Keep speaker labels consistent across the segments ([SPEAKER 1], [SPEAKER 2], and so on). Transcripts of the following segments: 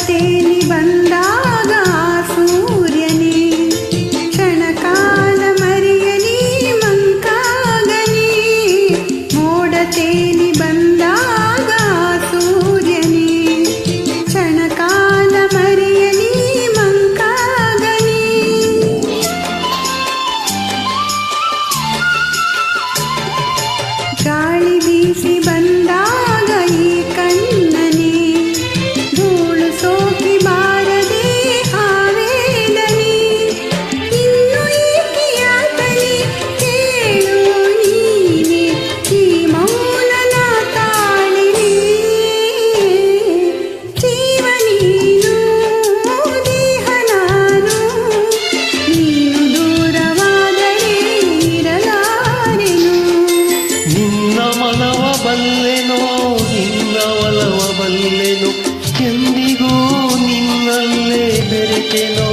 [SPEAKER 1] ತೇಲಿ ಬಂದಾಗ ಸೂರ್ಯನೇ ಕ್ಷಣಕಾಲ ಮರೆಯಲಿ ಮಂಕಾಗಲಿ. ಮೋಡ ತೇಲಿ ಬಂದಾಗ ಸೂರ್ಯನೇ ಕ್ಷಣಕಾಲ ಮರೆಯಲಿ ಮಂಕಾಗಲಿ. ಗಾಳಿ ಬೀಸಿ ಬಂದಾಗ ಈ ಕಣ್ಣನೇ ಧೂಳು ಸೋಕಿ ಬಾರದೆ ಹಾವೇದನಿ. ಇನ್ನು ಏಕೆಯಾತನಿ ಕೇಳು ನೀನೆ ಈ ಮೌನನ ತಾಳಿನಿ. ಜೀವ ನೀನು ದೇಹ ನಾನು, ನೀನು ದೂರವಾದರೆ ಇರಲಾರೆನು.
[SPEAKER 2] ನಿನ್ನ ಮನವ ಬಲ್ಲೆನೋ ನಿನ್ನ ಒಲವ ಬಲ್ಲೆನೋ ಎಂದಿಗೂ ನಿನ್ನಲ್ಲೇ ಬೆರೆತೆನೋ.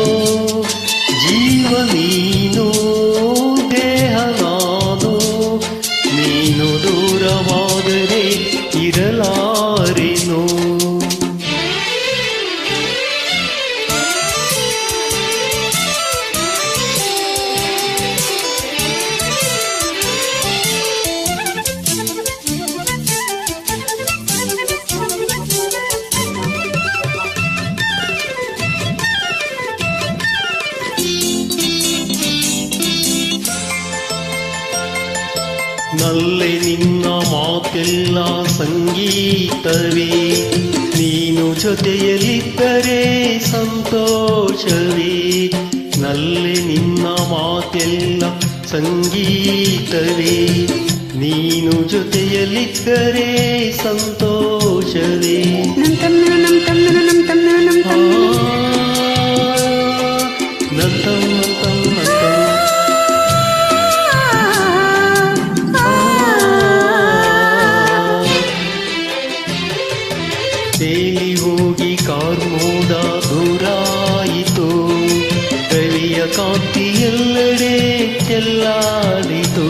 [SPEAKER 2] ಜೀವ ನೀನು ದೇಹ ನಾನು, ನೀನು ದೂರವಾದರೆ ಇರಲಾರೆನೋ. ನಲ್ಲೆ ನಿನ್ನ ಮಾತೆಲ್ಲ ಸಂಗೀತವೇ, ನೀನು ಜೊತೆಯಲ್ಲಿದ್ದರೆ ಸಂತೋಷವೇ. ನಲ್ಲೆ ನಿನ್ನ ಮಾತೆಲ್ಲ ಸಂಗೀತವೇ, ನೀನು ಜೊತೆಯಲ್ಲಿದ್ದರೆ ಸಂತೋಷವೇ.
[SPEAKER 1] ನಮ್ ತಮ್ಮ ನಮ್ ತಮ್ಮ ನಮ್ ತಮ್ಮ ನಮ್ ತಮ್ಮ
[SPEAKER 2] ತೇಲಿ ಹೋಗಿ ಕಾರ್ಮೋಡ ದೂರಾಯಿತು, ರವಿಯ ಕಾಂತಿ ಎಲ್ಲೆಡೆ ಚೆಲ್ಲಾಡಿತು.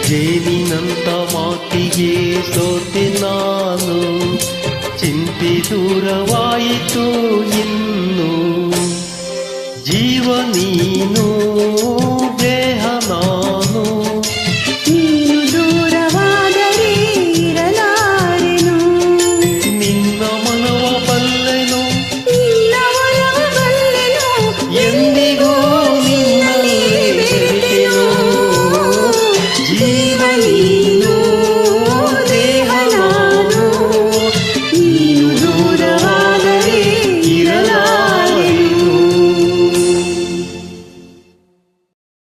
[SPEAKER 2] ಜೇನಿನಂತ ಮಾತಿಗೆ ಸೋತೆ ನಾನು, ಚಿಂತೆ ದೂರವಾಯಿತು ಇನ್ನು. ಜೀವ ನೀನು